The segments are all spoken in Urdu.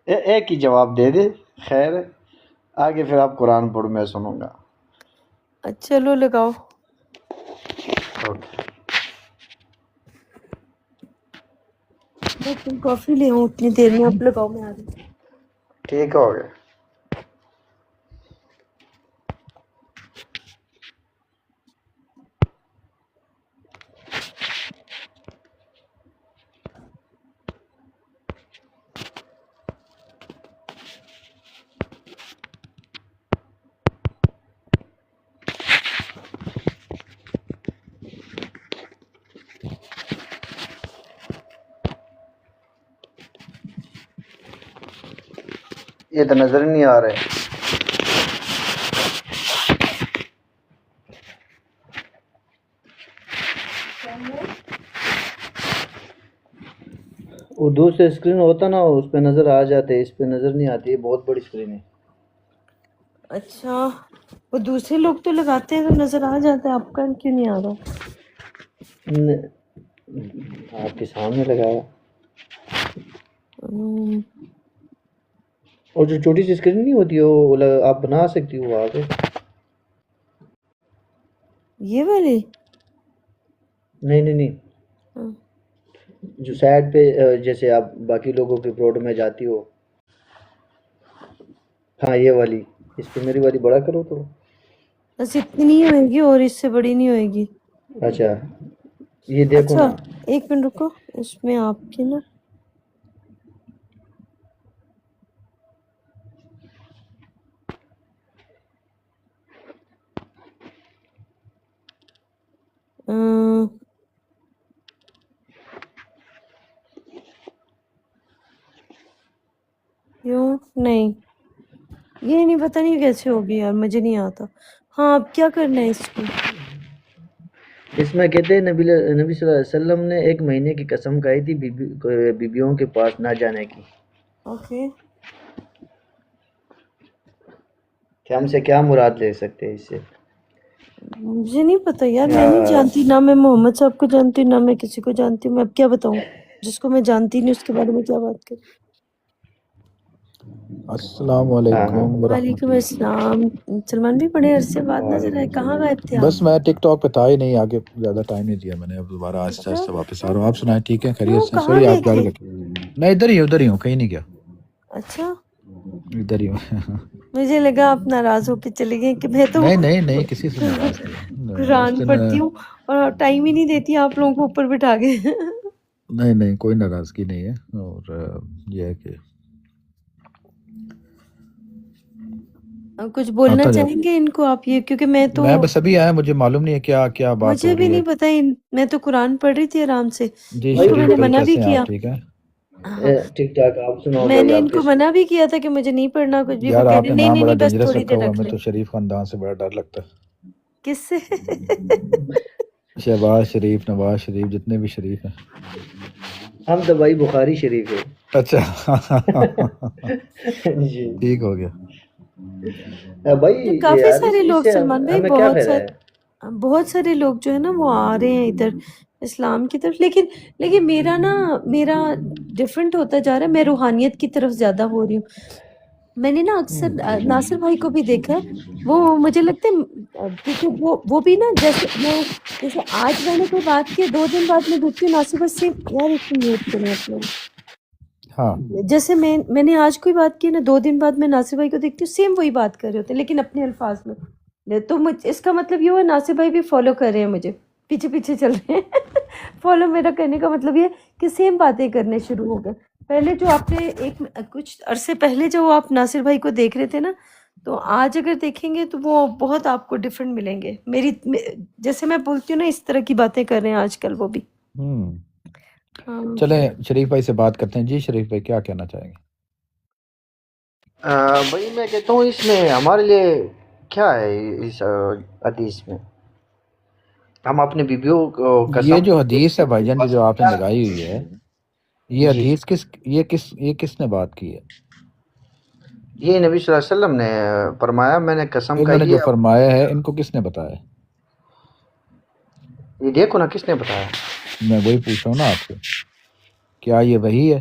ایک ہی جواب دے دے، خیر ہے، آگے پھر آپ قرآن پڑھو، میں سنوں گا۔ چلو لگاؤ۔ اوکے، میں تم کافی لے آؤں اتنی دیر میں، آپ لگاؤ، میں آ رہی ہوں۔ ٹھیک ہو گیا۔ یہ تو نظر نہیں آ رہے۔ وہ دوسرے اسکرین ہوتا نا، اس پہ نظر آ جاتے، اس پہ نظر نہیں آتی، یہ بہت بڑی اسکرین ہے۔ اچھا، وہ دوسرے لوگ تو لگاتے ہیں تو نظر آ جاتا ہے، آپ کا کیوں نہیں آ رہا؟ آپ کے سامنے لگایا، اور جو چھوٹی سی اسکرین نہیں ہوتی وہ آپ بنا سکتی ہو وہاں پہ۔ یہ والی؟ نہیں، جو سائڈ پہ جیسے آپ باقی لوگوں کے پروڈ میں جاتی ہو، ہاں یہ والی، اس پہ میری والی بڑا کرو تو۔ بس اتنی نہیں ہوئے گی اور اس سے بڑی نہیں ہوئے گی۔ اچھا یہ دیکھو اچھا نا۔ ایک منٹ رکو، اس میں آپ کی نا کیوں نہیں، یہ نہیں پتہ نہیں کیسے ہوگی یار، مجھے نہیں آتا۔ ہاں اب کیا کرنا ہے اس کو؟ اس میں کہتے ہیں نبی صلی اللہ علیہ وسلم نے ایک مہینے کی قسم کھائی تھی بیبیوں کے پاس نہ جانے کی، اوکے، کہ ہم سے کیا مراد لے سکتے ہیں اس سے؟ مجھے نہیں پتا یار، میں نہیں جانتی، نہ میں محمد صاحب کو جانتی ہوں، نہ میں کسی کو جانتی ہوں، میں اب کیا بتاؤں؟ جس کو میں جانتی نہیں اس کے بارے میں کیا بات کروں؟ السلام ہاں ہاں، علیکم ورحمۃ وعلیکم اللہ۔ السلام۔ سلمان بھی بڑے عرصے بعد نظر وعلیکم آئے، کہاں السلام۔ گئے تھے آپ؟ بس میں ٹک ٹاک پہ تھا ہی نہیں، آگے زیادہ ٹائم نہیں دیا میں نے، اب دوبارہ آہستہ اچھا، آہستہ واپس آ رہا ہوں۔ آپ سنائیں، ٹھیک ہے، خیریت کیوں سے؟ کہاں سوری، گئے آپ جاری تھے؟ رکھیں۔ میں ادھر ہی ہوں، کہیں نہیں گیا، اچھا، ادھر ہی ہوں۔ مجھے لگا آپ ناراض ہو کے چلے گئے کہ میں تو نہیں، کسی سے ناراض نہیں اس قرآن دن۔ پڑھتی ہوں اور ٹائم ہی نہیں دیتی آپ لوگوں کو اوپر بٹھا کے۔ نہیں، کوئی ناراضگی نہیں ہے، اور یہ ہے کہ کچھ بولنا آتا چاہیں جاتا۔ گے ان کو آپ؟ یہ کیونکہ میں تو، میں بس ابھی آیا، مجھے معلوم نہیں ہے کیا بات مجھے ہو بھی رہی ہے۔ نہیں پتا، میں تو قرآن پڑھ رہی تھی آرام سے، جی ان کو میں شریف نے بھائی، منع بھی کیسے ہیں کیا۔ آپ؟ ٹھیک ہے ہاں، ٹھیک ٹھاک، آپ سناؤ میں بھائی، نے ان آپ کو کیسے؟ منع بھی کیا تھا کہ مجھے نہیں پڑھنا کچھ بھی، وہ یار، کہہ آپ رہے نے نہیں نام نہیں بڑا نہیں بس ڈینجرس تھوڑی رکھا دیر ہوا ہے، رکھ میں لیں۔ تو شریف خاندان سے بڑا ڈر لگتا ہے۔ کس سے؟ شہباز شریف، نواز شریف، جتنے بھی شریف ہیں۔ ہم تو بھائی بخاری شریف ہے۔ اچھا جی ٹھیک ہو گیا۔ بھائی کافی یار سارے اس لوگ، سے سلمان بھائی، ہمیں کیا فائدہ ہے؟ بہت سارے لوگ جو ہے نا وہ آ رہے ہیں ادھر اسلام کی طرف، لیکن میرا ڈیفرنٹ ہوتا جا رہا ہے، میں روحانیت کی طرف زیادہ ہو رہی ہوں۔ میں نے نا اکثر ناصر بھائی کو بھی دیکھا ہے، وہ مجھے لگتا ہے کیونکہ وہ بھی نا، جیسے آج میں نے کوئی بات کی، 2 دن بعد میں دیکھتی ہوں ناصر بھائی سے، یار اس کو میوٹ کریں اپنے، ہاں جیسے میں نے آج کوئی بات کی نا، 2 دن بعد میں ناصر بھائی کو دیکھتی ہوں، سیم وہی بات کر رہے ہوتے ہیں لیکن اپنے الفاظ میں، تو اس کا مطلب یہ ہوا ناصر بھائی بھی فالو کر رہے ہیں مجھے، پیچھے پیچھے چل رہے ہیں۔ فالو میرا کرنے کا مطلب یہ کہ سیم باتیں کرنے شروع ہو گئے۔ پہلے جو آپ نے کچھ عرصے پہلے جو آپ ناصر بھائی کو دیکھ رہے تھے نا، تو آج اگر دیکھیں گے تو وہ بہت آپ کو ڈفرینٹ ملیں گے۔ جیسے میں بولتی ہوں نا، اس طرح کی باتیں کر رہے ہیں آج کل وہ بھی۔ چلیں شریف بھائی سے بات کرتے ہیں۔ جی شریف بھائی، کیا کہنا چاہیں گے؟ بھائی میں کہتا ہوں اس میں ہمارے لیے کیا ہے، اس حدیث میں ہم اپنے بیبیوں کو یہ قسم جو حدیث ہے بھائی جان، بس جو آپ نے کیا؟ لگائی ہوئی ہے، یہ جی حدیث یہ کس نے بات کی ہے؟ یہ نبی صلی اللہ علیہ وسلم نے فرمایا، میں نے قسم انہوں نے کھائی جو ہے۔ فرمایا ہے، ان کو کس نے بتایا؟ یہ دیکھو نا کس نے بتایا۔ میں وہی پوچھ رہا ہوں نا آپ سے، کیا یہ وہی ہے؟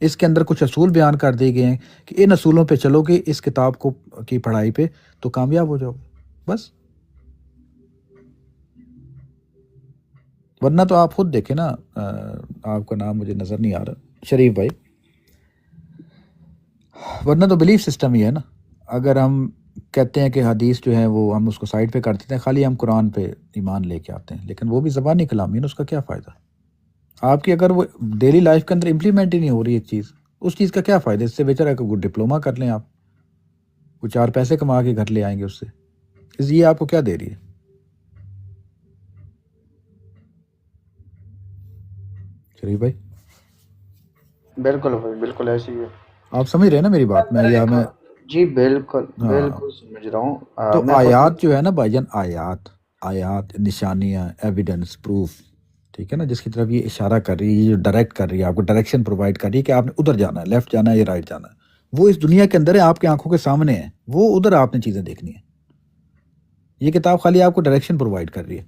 اس کے اندر کچھ اصول بیان کر دیے گئے ہیں کہ ان اصولوں پہ چلو گے اس کتاب کو کی پڑھائی پہ تو کامیاب ہو جاؤ گے بس. ورنہ تو آپ خود دیکھیں نا، آپ کا نام مجھے نظر نہیں آ رہا، شریف بھائی، ورنہ تو بلیف سسٹم ہی ہے نا. اگر ہم کہتے ہیں کہ حدیث جو ہے وہ ہم اس کو سائڈ پہ کر دیتے ہیں، خالی ہم قرآن پہ ایمان لے کے آتے ہیں، لیکن وہ بھی زبانی کلامی ہے نا، اس کا کیا فائدہ آپ کی؟ اگر وہ ڈیلی لائف کے اندر امپلیمنٹ ہی نہیں ہو رہی ایک چیز، اس چیز کا کیا فائدہ؟ اس سے بہتر ہے کہ کوئی ڈپلوما کر لیں، آپ وہ 4 پیسے کما کے گھر لے آئیں گے اس سے. یہ آپ کو کیا دے رہی ہے؟ شریف بھائی بالکل بھائی، بالکل ایسی ہے. آپ سمجھ رہے ہیں نا میری بات میں، یا میں جی بالکل ہاں. بالکل سمجھ رہا ہوں. تو میں خود آیات جو ہے نا بھائی جان، آیات نشانیاں، ایویڈنس، پروف، ٹھیک ہے نا، جس کی طرف یہ اشارہ کر رہی ہے، جو ڈائریکٹ کر رہی ہے، آپ کو ڈائریکشن پرووائڈ کر رہی ہے کہ آپ نے ادھر جانا ہے، لیفٹ جانا ہے یا رائٹ جانا ہے، وہ اس دنیا کے اندر ہے، آپ کی آنکھوں کے سامنے ہے، وہ ادھر آپ نے چیزیں دیکھنی ہیں. یہ کتاب خالی آپ کو ڈائریکشن پرووائڈ کر رہی ہے.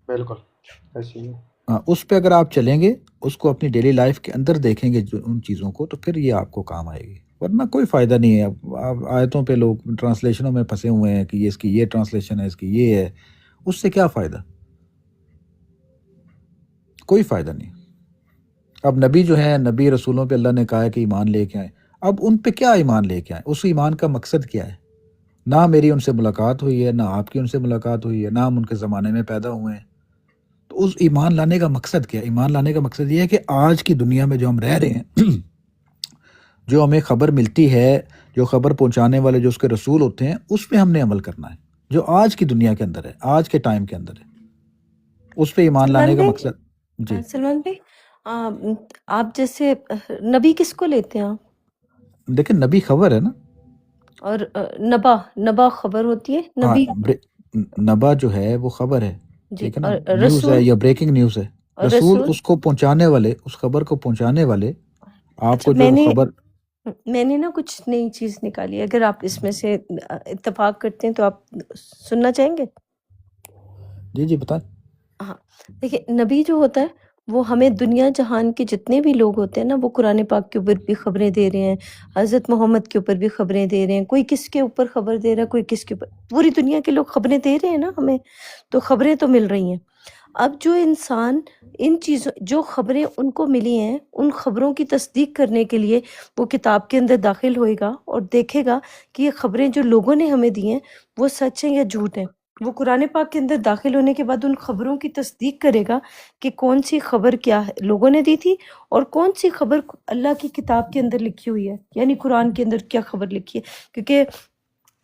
بالکل ایسی ہے. ہاں، اس پہ اگر آپ چلیں گے، اس کو اپنی ڈیلی لائف کے اندر دیکھیں گے جو ان چیزوں کو، تو پھر یہ آپ کو کام آئے گی. ورنہ کوئی فائدہ نہیں ہے. اب آیتوں پہ لوگ ٹرانسلیشنوں میں پھنسے ہوئے ہیں کہ یہ اس کی یہ ٹرانسلیشن ہے، اس کی یہ ہے، اس سے کیا فائدہ؟ کوئی فائدہ نہیں. اب نبی جو ہیں، نبی رسولوں پہ اللہ نے کہا ہے کہ ایمان لے کے آئیں. اب ان پہ کیا ایمان لے کے آئیں؟ اس ایمان کا مقصد کیا ہے؟ نہ میری ان سے ملاقات ہوئی ہے، نہ آپ کی ان سے ملاقات ہوئی ہے، نہ ہم ان کے زمانے میں پیدا ہوئے ہیں. تو اس ایمان لانے کا مقصد کیا ہے؟ ایمان لانے کا مقصد یہ ہے کہ آج کی دنیا میں جو ہم رہ رہے ہیں، جو ہمیں خبر ملتی ہے، جو خبر پہنچانے والے جو اس کے رسول ہوتے ہیں، اس پہ ہم نے عمل کرنا ہے، جو آج کی دنیا کے اندر ہے، آج کے ٹائم کے اندر ہے، اس پہ ایمان لانے سلمان کا بھائی، مقصد. جی سلمان بھائی، آپ جیسے نبی کس کو لیتے ہیں آپ؟ دیکھیں، نبی خبر ہے نا، اور نبا خبر ہوتی ہے، ہاں، نبی نبا جو ہے وہ خبر ہے، جی. ٹھیک ہے نا، اور نیوز ہے رسول، یا بریکنگ نیوز ہے. اور رسول رسول، اس کو پہنچانے والے، اس خبر کو پہنچانے والے، آپ اچھا کو جو خبر. میں نے نا کچھ نئی چیز نکالی ہے، اگر آپ اس میں سے اتفاق کرتے ہیں تو آپ سننا چاہیں گے؟ جی بتائیں. ہاں، دیکھیں، نبی جو ہوتا ہے وہ ہمیں دنیا جہان کے جتنے بھی لوگ ہوتے ہیں نا، وہ قرآن پاک کے اوپر بھی خبریں دے رہے ہیں، حضرت محمد کے اوپر بھی خبریں دے رہے ہیں، کوئی کس کے اوپر خبر دے رہا ہے، کوئی کس کے اوپر، پوری دنیا کے لوگ خبریں دے رہے ہیں نا ہمیں، تو خبریں تو مل رہی ہیں. اب جو انسان ان چیزوں، جو خبریں ان کو ملی ہیں، ان خبروں کی تصدیق کرنے کے لیے وہ کتاب کے اندر داخل ہوئے گا اور دیکھے گا کہ یہ خبریں جو لوگوں نے ہمیں دی ہیں وہ سچ ہیں یا جھوٹ ہیں. وہ قرآن پاک کے اندر داخل ہونے کے بعد ان خبروں کی تصدیق کرے گا کہ کون سی خبر کیا ہے لوگوں نے دی تھی، اور کون سی خبر اللہ کی کتاب کے اندر لکھی ہوئی ہے، یعنی قرآن کے اندر کیا خبر لکھی ہے. کیونکہ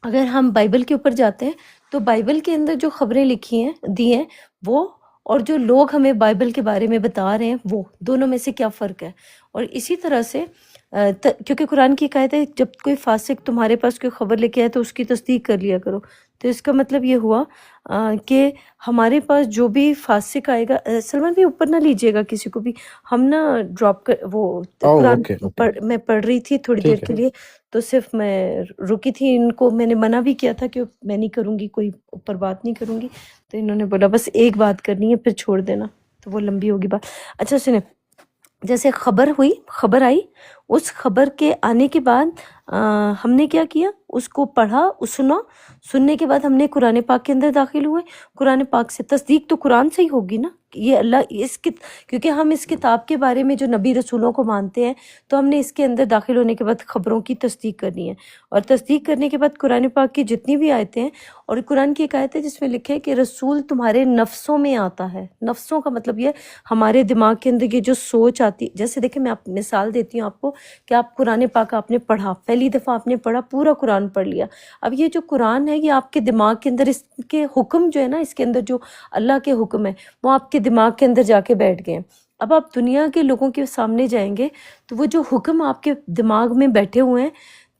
اگر ہم بائبل کے اوپر جاتے ہیں تو بائبل کے اندر جو خبریں لکھی ہیں، دی ہیں، وہ اور جو لوگ ہمیں بائبل کے بارے میں بتا رہے ہیں، وہ دونوں میں سے کیا فرق ہے. اور اسی طرح سے کیونکہ قرآن کی قاعدہ ہے، جب کوئی فاسق تمہارے پاس کوئی خبر لے کے آئے تو اس کی تصدیق کر لیا کرو. تو اس کا مطلب یہ ہوا کہ ہمارے پاس جو بھی فاسق آئے گا، سلمان بھی اوپر نہ لیجیے گا کسی کو بھی، ہم نا ڈراپ کر وہ قرآن اوکے، میں پڑھ رہی تھی تھوڑی دیر ٹھیک کے ہے. لیے، تو صرف میں رکی تھی. ان کو میں نے منع بھی کیا تھا کہ میں نہیں کروں گی، کوئی اوپر بات نہیں کروں گی، تو انہوں نے بولا بس ایک بات کرنی ہے پھر چھوڑ دینا، تو وہ لمبی ہوگی بات. اچھا سنیں، جیسے خبر آئی، اس خبر کے آنے کے بعد ہم نے کیا کیا، اس کو پڑھا، سننے کے بعد ہم نے قرآن پاک کے اندر داخل ہوئے. قرآن پاک سے تصدیق تو قرآن سے ہی ہوگی نا، یہ اللہ کیونکہ ہم اس کتاب کے بارے میں جو نبی رسولوں کو مانتے ہیں، تو ہم نے اس کے اندر داخل ہونے کے بعد خبروں کی تصدیق کرنی ہے. اور تصدیق کرنے کے بعد قرآن پاک کی جتنی بھی آیتیں ہیں، اور قرآن کی ایک آیت ہے جس میں لکھے ہے کہ رسول تمہارے نفسوں میں آتا ہے. نفسوں کا مطلب یہ ہمارے دماغ کے اندر یہ جو سوچ آتی، جیسے دیکھیں میں آپ مثال دیتی ہوں آپ کو، کہ آپ قرآن پاک آپ نے پڑھا، پہلی دفعہ آپ نے پڑھا، پورا قرآن پڑھ لیا. اب یہ جو قرآن ہے یہ آپ کے دماغ کے اندر، اس کے حکم جو ہے نا، اس کے اندر جو اللہ کے حکم ہے وہ آپ کے دماغ کے اندر جا کے بیٹھ گئے ہیں. اب آپ دنیا کے لوگوں کے سامنے جائیں گے تو وہ جو حکم آپ کے دماغ میں بیٹھے ہوئے ہیں،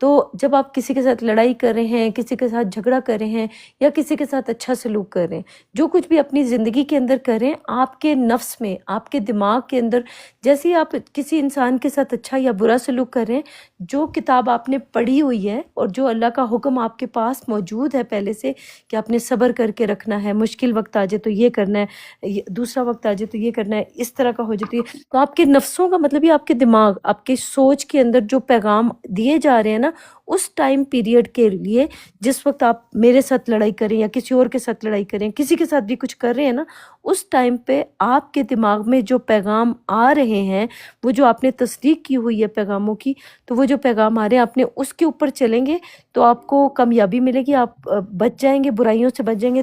تو جب آپ کسی کے ساتھ لڑائی کر رہے ہیں، کسی کے ساتھ جھگڑا کر رہے ہیں، یا کسی کے ساتھ اچھا سلوک کر رہے ہیں، جو کچھ بھی اپنی زندگی کے اندر کر رہے ہیں، آپ کے نفس میں، آپ کے دماغ کے اندر، جیسے ہی آپ کسی انسان کے ساتھ اچھا یا برا سلوک کر رہے ہیں، جو کتاب آپ نے پڑھی ہوئی ہے اور جو اللہ کا حکم آپ کے پاس موجود ہے پہلے سے کہ آپ نے صبر کر کے رکھنا ہے، مشکل وقت آ جائے تو یہ کرنا ہے، دوسرا وقت آ جائے تو یہ کرنا ہے، اس طرح کا ہو جاتی ہے، تو آپ کے نفسوں کا مطلب یہ آپ کے دماغ، آپ کے سوچ کے اندر جو پیغام دیے جا رہے ہیں نا، اس ٹائم پیریڈ کے لیے، جس وقت آپ میرے ساتھ لڑائی کریں یا کسی اور کے ساتھ لڑائی کریں، کسی کے ساتھ بھی کچھ کر رہے ہیں نا، اس ٹائم پہ آپ کے دماغ میں جو پیغام آ رہے ہیں، وہ جو آپ نے تصدیق کی ہوئی ہے پیغاموں کی، تو وہ جو پیغام آ رہے ہیں آپ نے اس کے اوپر چلیں گے تو آپ کو کامیابی ملے گی، آپ بچ جائیں گے، برائیوں سے بچ جائیں گے،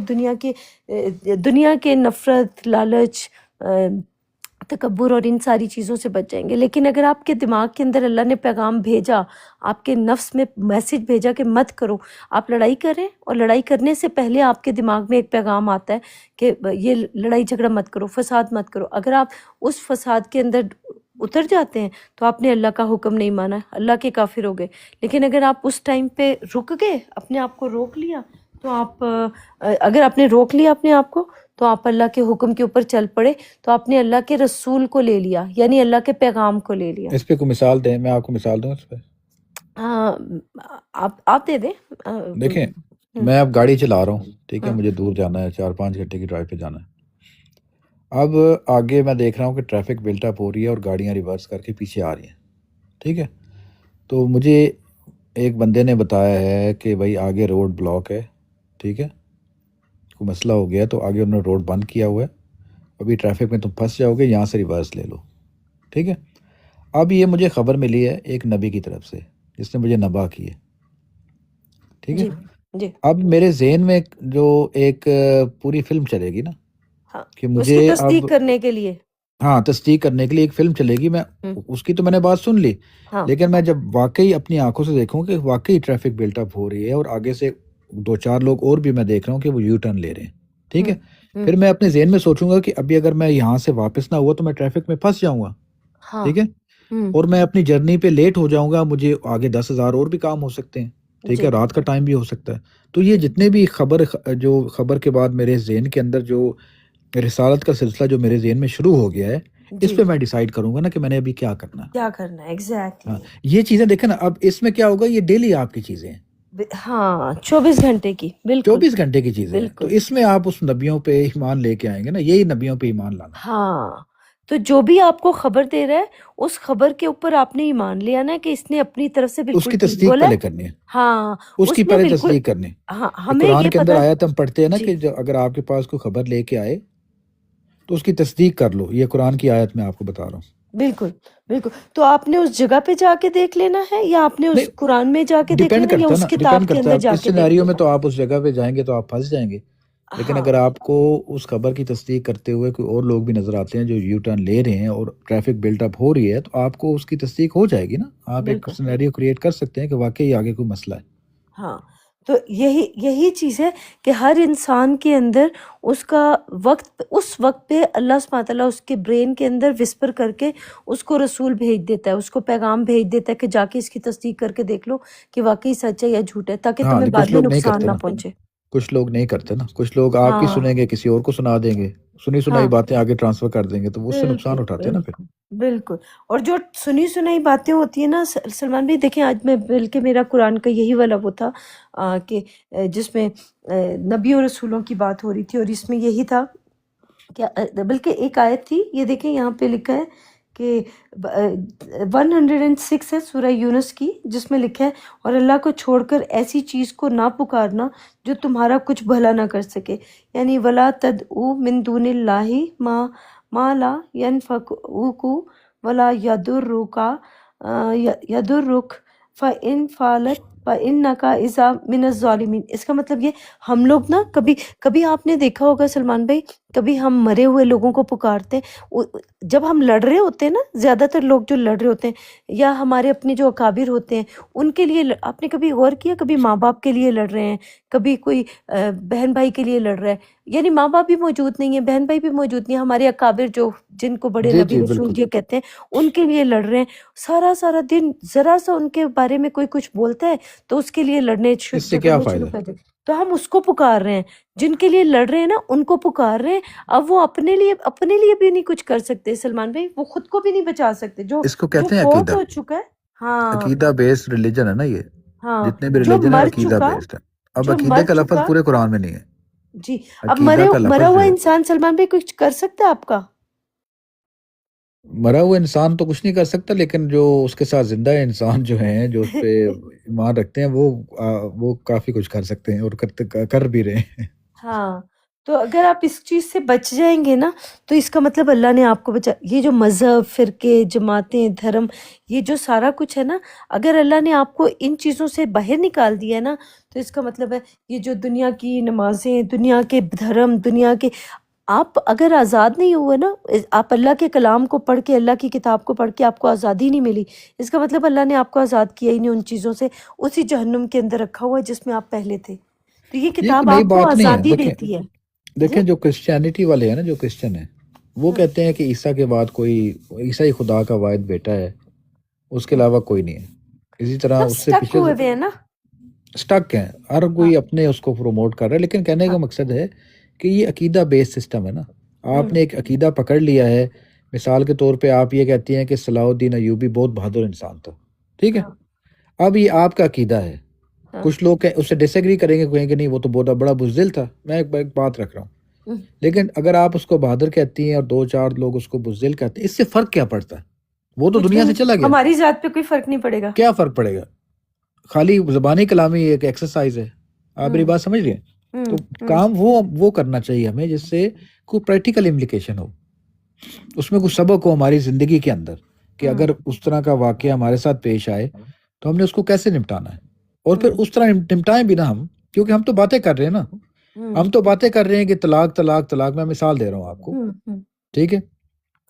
دنیا کے نفرت، لالچ، تکبر اور ان ساری چیزوں سے بچ جائیں گے۔ لیکن اگر آپ کے دماغ کے اندر اللہ نے پیغام بھیجا، آپ کے نفس میں میسج بھیجا کہ مت کرو، آپ لڑائی کریں، اور لڑائی کرنے سے پہلے آپ کے دماغ میں ایک پیغام آتا ہے کہ یہ لڑائی جھگڑا مت کرو، فساد مت کرو، اگر آپ اس فساد کے اندر اتر جاتے ہیں تو آپ نے اللہ کا حکم نہیں مانا، اللہ کے کافر ہو گئے۔ لیکن اگر آپ اس ٹائم پہ رک گئے، اپنے آپ کو روک لیا، تو اگر آپ نے روک لیا اپنے آپ کو، تو آپ اللہ کے حکم کے اوپر چل پڑے، تو آپ نے اللہ کے رسول کو لے لیا، یعنی اللہ کے پیغام کو لے لیا۔ اس پہ کوئی مثال دیں، میں آپ کو مثال دوں اس پہ۔ ہاں، آپ دے دیں۔ دیکھیں، میں اب گاڑی چلا رہا ہوں، ٹھیک ہے، ہاں مجھے دور جانا ہے، 4-5 گھنٹے کی ڈرائیو پہ جانا ہے۔ اب آگے میں دیکھ رہا ہوں کہ ٹریفک بلٹ اپ ہو رہی ہے اور گاڑیاں ریورس کر کے پیچھے آ رہی ہیں، ٹھیک ہے۔ تو مجھے ایک بندے نے بتایا ہے کہ بھائی آگے روڈ بلاک ہے، ٹھیک ہے، کوئی مسئلہ ہو گیا تو آگے انہوں نے روڈ بند کیا ہوا ہے، ابھی ٹریفک میں تم پھنس جاؤ گے، یہاں سے ریورس لے لو، ٹھیک ہے۔ اب یہ مجھے خبر ملی ہے ایک نبی کی طرف سے، جس نے مجھے نبا کی ہے، ٹھیک ہے۔ جی جی اب میرے ذہن میں جو ایک پوری فلم چلے گی نا، ہاں، کہ اس مجھے کی اب تصدیق کرنے کے لیے۔ ہاں تصدیق کرنے کے لیے ایک فلم چلے گی، میں اس کی تو میں نے بات سن لی، ہاں لیکن میں جب واقعی اپنی آنکھوں سے دیکھوں کہ واقعی ٹریفک بلٹ اپ ہو رہی ہے اور آگے سے 2-4 لوگ اور بھی میں دیکھ رہا ہوں کہ وہ یو ٹرن لے رہے ہیں، ٹھیک ہے، پھر میں اپنے ذہن میں سوچوں گا کہ ابھی اگر میں یہاں سے واپس نہ ہوا تو میں ٹریفک میں پھنس جاؤں گا، ہاں ٹھیک ہے، اور میں اپنی جرنی پہ لیٹ ہو جاؤں گا، مجھے آگے 10,000 اور بھی کام ہو سکتے ہیں، ٹھیک ہے، جی رات کا ٹائم بھی ہو سکتا ہے۔ تو یہ جتنے بھی خبر کے بعد میرے ذہن کے اندر جو رسالت کا سلسلہ جو میرے ذہن میں شروع ہو گیا ہے، اس جی پہ میں ڈیسائیڈ کروں گا نا کہ میں نے ابھی کیا کرنا ہے۔ کیا کرنا ہے، ہاں، ایگزیکٹلی۔ یہ چیزیں دیکھیں نا، اب اس میں کیا ہوگا، یہ ڈیلی آپ کی چیزیں ہیں، ہاں 24 گھنٹے کی، بالکل 24 گھنٹے کی چیزیں ہیں، تو بالکل۔ اس میں آپ اس نبیوں پہ ایمان لے کے آئیں گے نا، یہی نبیوں پہ ایمان لانا ہے۔ ہاں، تو جو بھی آپ کو خبر دے رہا ہے، اس خبر کے اوپر آپ نے ایمان لیا نا کہ اس نے اپنی طرف سے اس بالکل کی ٹھیک تصدیق بولا ہے۔ پہلے کرنی ہے، ہاں، اس کی اس نے پہلے بالکل، تصدیق کرنی ہے۔ ہاں کہ ہمیں قرآن یہ کے پتا اندر ہے۔ آیت ہم پڑھتے ہیں نا جی کہ اگر آپ کے پاس کوئی خبر لے کے آئے تو اس کی تصدیق کر لو، یہ قرآن کی آیت میں آپ کو بتا رہا ہوں۔ بالکل بالکل، تو آپ نے اس جگہ پہ جا کے دیکھ لینا ہے، یا آپ نے اس نہیں، قرآن میں جا کے دیکھ ڈیپینڈ لینا، یا کرتا ہے اس نا، کتاب ڈیپینڈ کے کرتا ہے، اندر اب جا اس کے دیکھ سینیریو میں لینا تو آپ اس جگہ پہ جائیں گے تو آپ پھنس جائیں گے، ہے۔ لیکن ہاں اگر آپ کو اس خبر کی تصدیق کرتے ہوئے کوئی اور لوگ بھی نظر آتے ہیں جو یو ٹرن لے رہے ہیں اور ٹریفک بلٹ اپ ہو رہی ہے، تو آپ کو اس کی تصدیق ہو جائے گی نا، آپ ایک بالکل، سینیریو کریٹ کر سکتے ہیں کہ واقعی آگے کوئی مسئلہ ہے۔ ہاں، تو یہی چیز ہے کہ ہر انسان کے اندر اس کا اس وقت پہ اللہ سبحانہ تعالیٰ اس کے برین کے اندر وسپر کر کے اس کو رسول بھیج دیتا ہے، اس کو پیغام بھیج دیتا ہے کہ جا کے اس کی تصدیق کر کے دیکھ لو کہ واقعی سچ ہے یا جھوٹ ہے، تاکہ ہاں، تمہیں کچھ بعد میں لوگ نہیں نقصان کرتے نہ نا، پہنچے۔ کچھ لوگ نہیں کرتے نا، کچھ لوگ آپ کی ہاں سنیں گے کسی اور کو سنا دیں گے، سنی سنائی ہاں، باتیں آگے ٹرانسفر کر دیں گے، تو اس سے نقصان بالکل اٹھاتے ہیں نا پھر۔ بالکل بالکل۔ اور جو سنی سنائی باتیں ہوتی ہیں نا سلمان بھائی، دیکھیں آج میں بلکہ میرا قرآن کا یہی والا وہ تھا کہ جس میں نبیوں رسولوں کی بات ہو رہی تھی، اور اس میں یہی تھا کہ بلکہ ایک آیت تھی، یہ دیکھیں یہاں پہ لکھا ہے کہ 106 ہے سورہ یونس کی، جس میں لکھا ہے اور اللہ کو چھوڑ کر ایسی چیز کو نہ پکارنا جو تمہارا کچھ بھلا نہ کر سکے، یعنی ولا تدعو من دون اللہ ما لا ينفعک ولا یضرک فإن فعلت فَإِنَّكَ إِذَا مِنَ الظَّالِمِينَ، اس کا مطلب یہ ہم لوگ نا کبھی آپ نے دیکھا ہوگا سلمان بھائی، کبھی ہم مرے ہوئے لوگوں کو پکارتے ہیں جب ہم لڑ رہے ہوتے ہیں نا، زیادہ تر لوگ جو لڑ رہے ہوتے ہیں یا ہمارے اپنے جو اکابر ہوتے ہیں ان کے لیے آپ نے کبھی غور کیا، کبھی ماں باپ کے لیے لڑ رہے ہیں، کبھی کوئی بہن بھائی کے لیے لڑ رہا ہے، یعنی ماں باپ بھی موجود نہیں ہے، بہن بھائی بھی موجود نہیں ہے، ہمارے اکابر جو جن کو بڑے جی نبی جی رسول بالکل. یہ کہتے ہیں ان کے لیے لڑ رہے ہیں، سارا دن ذرا سا ان کے بارے میں کوئی کچھ بولتا ہے تو اس کے لیے لڑنے اس سے کیا جھگڑنے فائدہ شروع کر دیتے، تو ہم اس کو پکار رہے ہیں، جن کے لیے لڑ رہے ہیں نا ان کو پکار رہے ہیں۔ اب وہ اپنے لیے بھی نہیں کچھ کر سکتے سلمان بھائی، وہ خود کو بھی نہیں بچا سکتے، جو اس کو جو کہتے ہیں فوت عقیدہ. ہو چکا ہے، ہاں عقیدہ بیسڈ ریلیجن ہے نا یہ. ہاں، جتنے بھی جو ریلیجن ہے مر عقیدہ چکا بیسڈ ہے. اب جو عقیدے مر کا لفظ چکا پورے قرآن میں نہیں ہے. جی، اب عقیدہ کا مرا لفظ ہوا جو ہے انسان سلمان بھائی کچھ کر سکتا ہے آپ کا؟ مرا ہوا انسان تو کچھ نہیں کر سکتا، لیکن جو اس کے ساتھ زندہ انسان جو ہیں جو اس پہ ایمان رکھتے ہیں وہ کافی کچھ کر سکتے ہیں اور کر بھی رہے ہیں. ہاں، تو اگر آپ اس چیز سے بچ جائیں گے نا تو اس کا مطلب اللہ نے آپ کو بچا، یہ جو مذہب، فرقے، جماعتیں، دھرم، یہ جو سارا کچھ ہے نا، اگر اللہ نے آپ کو ان چیزوں سے باہر نکال دیا ہے نا تو اس کا مطلب ہے یہ جو دنیا کی نمازیں، دنیا کے دھرم، دنیا کے، آپ اگر آزاد نہیں ہوئے نا، آپ اللہ کے کلام کو پڑھ کے، اللہ کی کتاب کو پڑھ کے آپ کو آزادی نہیں ملی، اس کا مطلب اللہ نے آپ کو آزاد کیا ہی نہیں ان چیزوں سے، اسی جہنم کے اندر رکھا ہوا ہے جس میں آپ پہلے تھے، تو یہ یہ کوئی کتاب نئی آپ کو بات نہیں ہے. آزادی دیتی ہے۔ دیکھیں جی جو کرسچینٹی والے ہیں نا، جو کرسچن ہیں وہ ہاں کہتے ہیں کہ عیسیٰ کے بعد عیسیٰ ہی خدا کا واحد بیٹا ہے، اس کے ہاں، علاوہ کوئی نہیں ہے. اسی طرح سب اس سے سٹک پیچھے ہوئے ہوئے ہیں نا۔ سٹک ہیں، ہر ہاں کوئی اپنے اس کو پروموٹ کر رہا ہے. لیکن کہنے کا ہاں مقصد ہے کہ یہ عقیدہ بیس سسٹم ہے نا. ہوں آپ نے ایک عقیدہ پکڑ لیا ہے. مثال کے طور پہ آپ یہ کہتی ہیں کہ صلاح الدین ایوبی بہت بہادر انسان تھا، ٹھیک ہے. ہاں اب یہ آپ کا عقیدہ ہے. ہاں کچھ لوگ اس سے ڈس ایگری کریں گے، کہیں گے نہیں وہ تو بہت بڑا بزدل تھا. میں ایک بات رکھ رہا ہوں، ہوں، لیکن اگر آپ اس کو بہادر کہتی ہیں اور 2-4 لوگ اس کو بزدل کہتے ہیں، اس سے فرق کیا پڑتا ہے؟ وہ تو کچھ بھی دنیا سے نہیں، چلا گیا. ہماری ذات پہ کوئی فرق نہیں پڑے گا۔ کیا فرق پڑے گا؟ خالی زبانی کلامی ایک ایکسرسائز ہے. آپ میری ہوں بات سمجھ رہے ہیں؟ ہوں تو ہوں کام وہ کرنا چاہیے ہمیں جس سے کوئی پریکٹیکل امپلیکیشن ہو، اس میں کوئی سبق ہو ہماری زندگی کے اندر، کہ ہوں اگر اس طرح کا واقعہ ہمارے ساتھ پیش آئے تو ہم نے اس کو کیسے نپٹانا ہے، اور پھر ہوں اس طرح نپٹائیں بھی نا ہم. کیونکہ ہم تو باتیں کر رہے ہیں نا، ہوں ہم تو باتیں کر رہے ہیں کہ طلاق طلاق طلاق. میں مثال دے رہا ہوں آپ کو، ہوں ٹھیک ہے.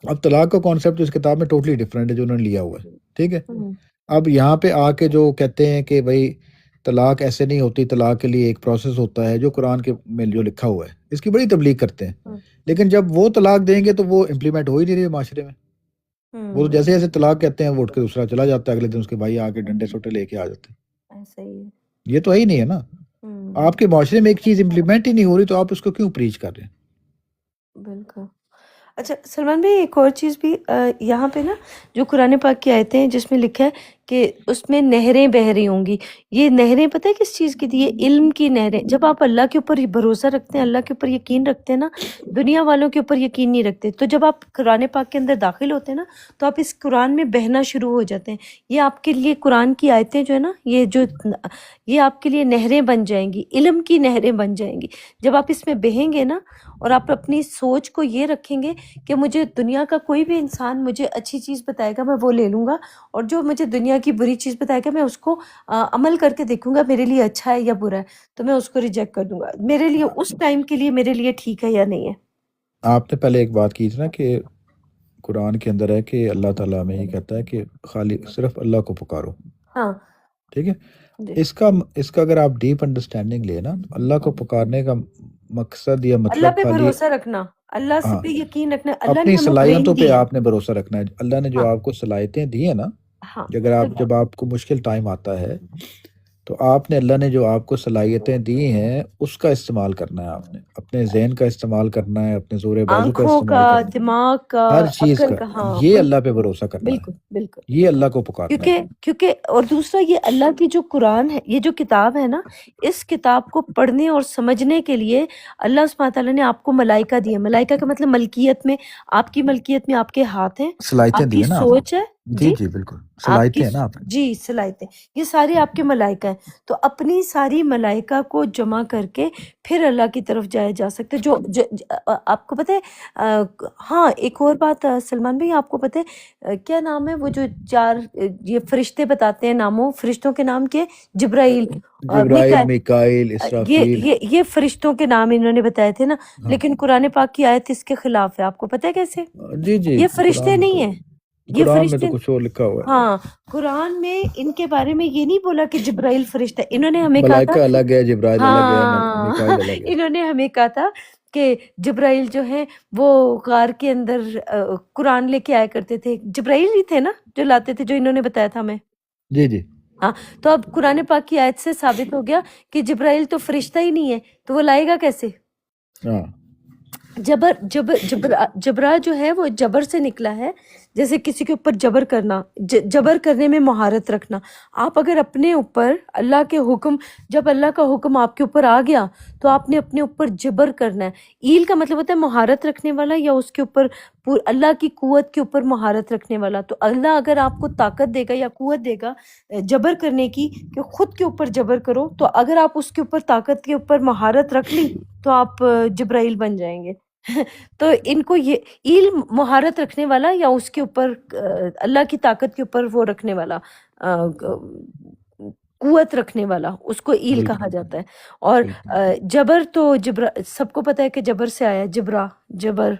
اب طلاق کا کانسیپٹ اس کتاب میں ٹوٹلی ڈفرینٹ ہے جو انہوں نے لیا ہوا ہے، ٹھیک ہے. ہوں اب یہاں پہ آ کے جو کہتے ہیں کہ بھائی طلاق ایسے نہیں ہوتی، طلاق کے لیے ایک پروسیس ہوتا ہے جو قرآن کے میں جو لکھا ہوا ہے، اس کی بڑی تبلیغ کرتے ہیں. ہوں لیکن جب وہ طلاق دیں گے تو وہ امپلیمنٹ ہو ہی نہیں رہی معاشرے میں. وہ تو جیسے جیسے طلاق کہتے ہیں وہ اٹھ کے دوسرا چلا جاتا ہے، اگلے دن اس کے بھائی آ کے ڈنڈے سوٹے لے کے آ جاتے ہیں. ایسا ہی ہے۔ یہ تو ہے ہی نہیں ہے نا. آپ کے معاشرے میں ایک چیز امپلیمنٹ ہی نہیں ہو رہی تو آپ اس کو کیوں پریچ کر رہے ہیں؟ بالکل۔ اچھا سلمان بھائی، ایک اور چیز بھی یہاں پہ نا جو قرآن پاک کی آیتیں ہیں جس میں لکھا ہے کہ اس میں نہریں بہہ رہی ہوں گی، یہ نہریں پتہ ہے کس چیز کی تھی؟ یہ علم کی نہریں۔ جب آپ اللہ کے اوپر بھروسہ رکھتے ہیں، اللہ کے اوپر یقین رکھتے ہیں نا، دنیا والوں کے اوپر یقین نہیں رکھتے، تو جب آپ قرآن پاک کے اندر داخل ہوتے ہیں نا تو آپ اس قرآن میں بہنا شروع ہو جاتے ہیں۔ یہ آپ کے لیے قرآن کی آیتیں جو ہے نا، یہ آپ کے لیے نہریں بن جائیں گی، علم کی نہریں بن جائیں گی۔ جب آپ اس میں بہیں گے نا اور آپ اپنی سوچ کو یہ رکھیں گے کہ مجھے دنیا کا کوئی بھی انسان مجھے اچھی چیز بتائے گا میں وہ لے لوں گا، اور جو مجھے دنیا کی بری چیز بتائے گا میں اس کو عمل کر کے دیکھوں گا میرے لیے اچھا ہے یا برا ہے، تو میں اس کو ریجیکٹ کر دوں گا، میرے لیے اس ٹائم کے لیے میرے لیے ٹھیک ہے یا نہیں ہے۔ آپ نے پہلے ایک بات کی تھی نا کہ قرآن کے اندر ہے کہ اللہ تعالیٰ میں یہ کہتا ہے کہ خالی صرف اللہ کو پکارو، ہاں ٹھیک ہے. جی اس کا اگر آپ ڈیپ انڈرسٹینڈنگ لیں نا، اللہ کو پکارنے کا مقصد یا اللہ مطلب پہ خالی، بھروسہ رکھنا، اللہ سے ہاں، پہ یقین رکھنا، اللہ نے اپنی ہمیں صلاحیتوں برین پہ دی ہے۔ آپ نے بھروسہ رکھنا ہے. اللہ نے جو ہاں آپ کو صلاحیتیں دی ہیں نا، ہاں جب آپ کو مشکل ٹائم آتا ہے تو آپ نے، اللہ نے جو آپ کو صلاحیتیں دی ہیں اس کا استعمال کرنا ہے. آپ نے اپنے ذہن کا استعمال کرنا ہے، اپنے زور بازو کا آنکھوں کا، استعمال کرنا ہے، دماغ کا، ہر چیز عقل کا. کا، ہاں یہ اللہ بالکل پہ بھروسہ کرنا ہے، بالکل بالکل۔ یہ اللہ کو پکارنا ہے. کیونکہ اور دوسرا یہ اللہ کی جو قرآن ہے، یہ جو کتاب ہے نا، اس کتاب کو پڑھنے اور سمجھنے کے لیے اللہ سبحانہ تعالیٰ نے آپ کو ملائکہ دی ہے۔ ملائکہ کا مطلب ملکیت میں، آپ کی ملکیت میں آپ کے ہاتھ ہیں، صلاحیتیں آپ دی کی ہیں نا آپ نے. سوچ ہے، جی جی جی بالکل آپ صلاحیتیں کی ہیں نا آپ میں. جی صلاحیتیں، یہ سارے آپ کے ملائکہ ہیں. تو اپنی ساری ملائکہ کو جمع کر کے پھر اللہ کی طرف جایا جا سکتا ہے. آپ کو پتہ ہے ہاں ایک اور بات سلمان بھائی، آپ کو پتہ ہے کیا نام ہے وہ جو چار یہ فرشتے بتاتے ہیں ناموں، فرشتوں کے نام کیا ہے؟ جبرائیل، جبرائیل، میکائیل، اسرافیل. یہ فرشتوں کے نام انہوں نے بتائے تھے نا. ہاں لیکن قرآن پاک کی آیت اس کے خلاف ہے. آپ کو پتہ ہے کیسے؟ جی جی یہ فرشتے قرآن میں نہیں تو ہیں، یہ قرآن میں تو فرشتے. کچھ اور لکھا ہوا ہے. ہاں قرآن میں ان کے بارے میں یہ نہیں بولا کہ جبرائیل فرشتہ. انہوں نے ہمیں کہا تھا، ملائکہ الگ ہے، جبرائیل الگ ہے، ہاں میکائیل الگ ہے. انہوں نے ہمیں کہا تھا کہ جبرائیل جو ہے وہ غار کے اندر قرآن لے کے آیا کرتے تھے. جبرائیل ہی تھے نا جو لاتے تھے، جو انہوں نے بتایا تھا ہمیں. جی جی ہاں تو اب قرآن پاک کی آیت سے ثابت ہو گیا کہ جبرائیل تو فرشتہ ہی نہیں ہے، تو وہ لائے گا کیسے؟ ہاں جبرا جو ہے وہ جبر سے نکلا ہے، جیسے کسی کے اوپر جبر کرنا، جبر کرنے میں مہارت رکھنا. آپ اگر اپنے اوپر اللہ کے حکم، جب اللہ کا حکم آپ کے اوپر آ گیا تو آپ نے اپنے اوپر جبر کرنا ہے. ایل کا مطلب ہوتا ہے مہارت رکھنے والا، یا اس کے اوپر اللہ کی قوت کے اوپر مہارت رکھنے والا. تو اللہ اگر آپ کو طاقت دے گا یا قوت دے گا جبر کرنے کی کہ خود کے اوپر جبر کرو، تو اگر آپ اس کے اوپر طاقت کے اوپر مہارت رکھ لی تو آپ جبرائیل بن جائیں گے. تو ان کو یہ ایل مہارت رکھنے والا، یا اس کے اوپر اللہ کی طاقت کے اوپر وہ رکھنے والا، قوت رکھنے والا، اس کو ایل بالکل کہا جاتا ہے. اور بالکل. جبر تو سب کو پتہ ہے کہ جبر سے آیا، جبر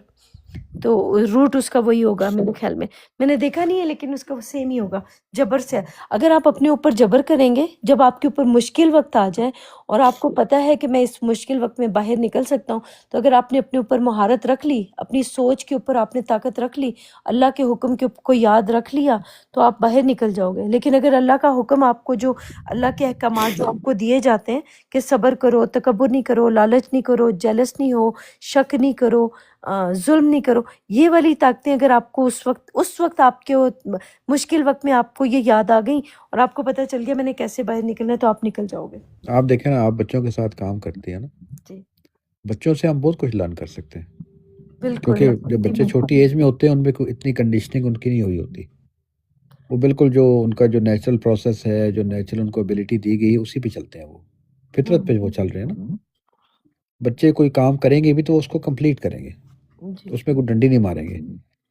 تو روٹ اس کا وہی ہوگا میرے خیال میں نے دیکھا نہیں ہے لیکن اس کا وہ سیم ہی ہوگا، جبر سے. اگر آپ اپنے اوپر جبر کریں گے، جب آپ کے اوپر مشکل وقت آ جائے اور آپ کو پتہ ہے کہ میں اس مشکل وقت میں باہر نکل سکتا ہوں، تو اگر آپ نے اپنے اوپر مہارت رکھ لی، اپنی سوچ کے اوپر آپ نے طاقت رکھ لی، اللہ کے حکم کو یاد رکھ لیا، تو آپ باہر نکل جاؤ گے. لیکن اگر اللہ کا حکم آپ کو، جو اللہ کے احکامات جو آپ کو دیے جاتے ہیں کہ صبر کرو، تکبر نہیں کرو، لالچ نہیں کرو، جیلس نہیں ہو، شک نہیں کرو، ظلم نہیں کرو، یہ والی طاقتیں اگر آپ کو اس وقت آپ کے مشکل وقت میں آپ کو یہ یاد آ گئیں اور آپ کو پتہ چل گیا میں نے کیسے باہر نکلنا ہے، تو آپ نکل جاؤ گے. آپ دیکھیں نا، آپ بچوں کے ساتھ کام کرتے ہیں نا، جی بچوں سے ہم بہت کچھ لرن کر سکتے ہیں. بالکل. کیونکہ جب بچے چھوٹی ایج میں ہوتے ہیں ان میں کوئی اتنی کنڈیشننگ ان کی نہیں ہوئی ہوتی. وہ بالکل جو ان کا جو نیچرل پروسیس ہے، جو نیچرل ان کو ابیلٹی دی گئی ہے، اسی پہ چلتے ہیں. وہ فطرت پہ وہ چل رہے ہیں نا. بچے کوئی کام کریں گے بھی تو اس کو کمپلیٹ کریں گے، جی اس میں کوئی ڈنڈی نہیں ماریں گے.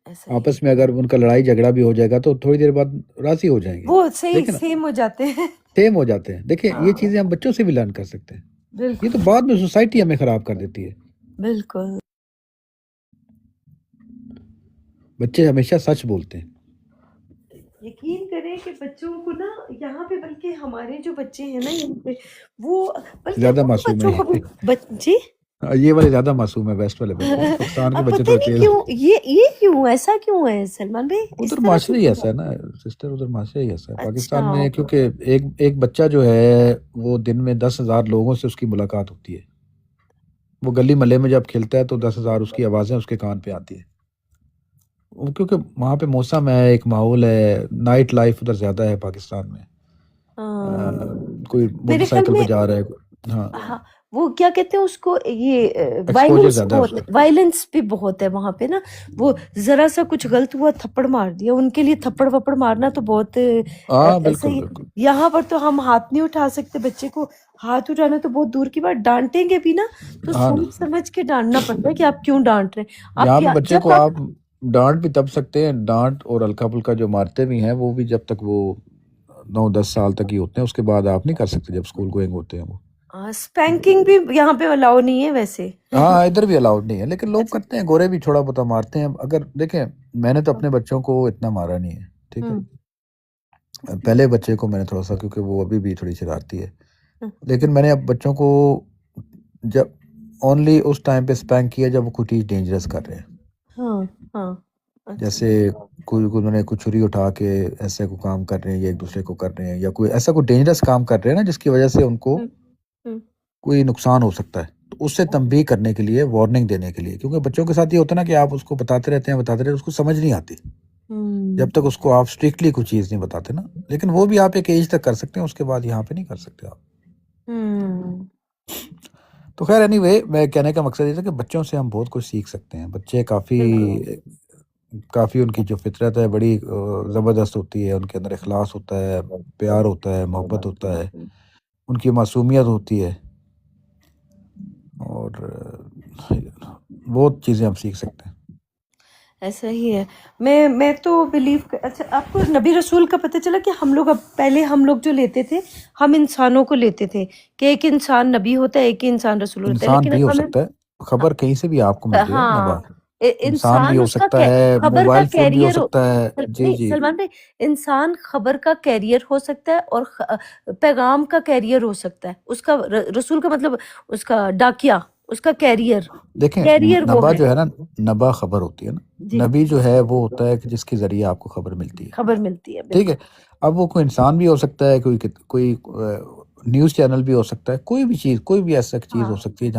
ایسا ہی آپس میں اگر ان کا لڑائی جھگڑا بھی ہو جائے گا تو تھوڑی دیر بعد راضی ہو جائیں گے. وہ صحیح دیکھیں نا، سیم ہو جاتے ہیں. سیم ہو جاتے ہیں. دیکھیں یہ ہاں چیزیں ہم بچوں سے بھی لرن کر سکتے ہیں. یہ بالکل تو بعد میں سوسائٹی ہمیں خراب کر دیتی ہے. بالکل. بچے ہمیشہ سچ بولتے ہیں. یقین کریں کہ بچوں کو نا یہاں پہ، بلکہ ہمارے جو بچے ہیں نا یہاں پہ، وہ بلکہ زیادہ ان معصوم بچوں کو بھی ہے. جی یہ والے زیادہ معصوم ہے، ویسٹ والے بچے. پاکستان کے اب بچے پتہ تھوڑے نہیں تیز. کیوں یہ کیوں ایسا کیوں ہے سلمان بھائی، اس ادھر طرح معاشرہ ہی کیوں؟ ایسا ہے نا سسٹر، ادھر معاشرہ ہی ایسا ہے پاکستان اچھا میں. کیونکہ ایک بچہ جو ہے وہ دن میں 10,000 لوگوں سے اس کی ملاقات ہوتی ہے. وہ گلی محلے میں جب کھیلتا ہے تو 10,000 اس کی آوازیں اس کے کان پہ آتی ہیں. کیونکہ وہاں پہ موسم ہے، ایک ماحول ہے، نائٹ لائف ادھر زیادہ ہے پاکستان میں. ہاں کوئی موٹر میرے خیال سائیکل پہ میں جا رہا ہے. ہاں ہاں وہ کیا کہتے ہیں اس کو، یہ ایکسپوجر وائلنس زیادہ ہے اس بہت، کا. وائلنس بھی بہت ہے وہاں پہ نا. وہ ذرا سا کچھ غلط ہوا تھپڑ مار دیا، ان کے لیے تھپڑ وپڑ مارنا تو بہت ہاں ایسا بالکل ہی. بالکل. یہاں پر تو ہم ہاتھ نہیں اٹھا سکتے، بچے کو ہاتھ اٹھانا تو بہت دور کی بات، ڈانٹیں گے بھی نا تو ہاں نا، سوچ سمجھ کے ڈانٹنا پڑتا ہے کہ آپ کیوں ڈانٹ رہے ہیں. آپ یہاں پہ کیا بچے جب کو آپ آپ ڈانٹ بھی تب سکتے ہیں، ڈانٹ اور ہلکا پھلکا جو مارتے بھی ہیں وہ بھی جب تک وہ 9-10 سال تک ہی ہوتے ہیں. اس کے بعد آپ نہیں کر سکتے جب اسکول گوئنگ ہوتے ہیں وہ. اسپینکنگ بھی یہاں پہ الاؤ نہیں ہے ویسے. ہاں ادھر بھی الاؤڈ نہیں ہے، لیکن لوگ اچھا کرتے ہیں، گورے بھی تھوڑا بہت مارتے ہیں. اگر دیکھیں میں نے تو اپنے بچوں کو اتنا مارا نہیں ہے، ٹھیک ہے. پہلے بچے کو میں نے تھوڑا سا، کیونکہ وہ ابھی بھی تھوڑی شرارتی ہے، لیکن میں نے اب بچوں کو جب اونلی اس ٹائم پہ اسپینک کیا جب وہ کوئی چیز ڈینجرس کر رہے ہیں. ہاں ہاں جیسے کوئی انہوں نے کوئی چھری اٹھا کے ایسے کو کام کر رہے ہیں یا ایک دوسرے کو کر رہے ہیں، یا کوئی ایسا کوئی ڈینجرس کام کر رہے ہیں نا جس کی وجہ سے ان کو کوئی نقصان ہو سکتا ہے، تو اس سے تنبیہ کرنے کے لیے، وارننگ دینے کے لیے. کیونکہ بچوں کے ساتھ یہ ہوتا ہے نا کہ آپ اس کو بتاتے رہتے ہیں، اس کو سمجھ نہیں آتی جب تک اس کو آپ اسٹرکٹلی کوئی چیز نہیں بتاتے نا. لیکن وہ بھی آپ ایک ایج تک کر سکتے ہیں، اس کے بعد یہاں پہ نہیں کر سکتے آپ. تو خیر اینی وے، میں کہنے کا مقصد یہ تھا کہ بچوں سے ہم بہت کچھ سیکھ سکتے ہیں. بچے کافی کافی ان کی جو فطرت ہے بڑی زبردست ہوتی ہے، ان کے اندر اخلاص ہوتا ہے، پیار ہوتا ہے، محبت ہوتا ہے، ان کی معصومیت ہوتی ہے، اور بہت چیزیں ہم سیکھ سکتے ہیں۔ ایسا ہی ہے۔ میں تو بلیو، اچھا آپ کو نبی رسول کا پتہ چلا کہ ہم لوگ اب پہلے ہم لوگ جو لیتے تھے ہم انسانوں کو لیتے تھے کہ ایک انسان نبی ہوتا ہے ایک ہی انسان رسول ہوتا ہے، انسان لیکن بھی ہو ہمیں سکتا ہے، خبر کہیں سے بھی آپ کو مل جائے نبا، ہاں انسان بھی انسان ہو اس کا سکتا ہے، خبر کا موبائل فون بھی ہو کیریئر سکتا ہے۔ جی نہیں جی سلمان بھائی، انسان خبر کا کیریئر ہو سکتا ہے اور پیغام کا کیریئر ہو سکتا ہے، اس کا رسول کا مطلب اس کا ڈاکیا، اس کا کیریئر دیکھیں، وہ نبا ہے۔ جو ہے نا، نبا خبر ہوتی ہے نا، جی نبی جو ہے وہ ہوتا ہے کہ جس کے ذریعے آپ کو خبر ملتی ہے، خبر ملتی ہے، ٹھیک ہے۔ بالکل۔ اب وہ کوئی انسان بھی ہو سکتا ہے، کوئی نیوز چینل بھی ہو سکتا ہے، کوئی بھی چیز، کوئی بھی ایسا چیز ہاں ہو سکتی ہے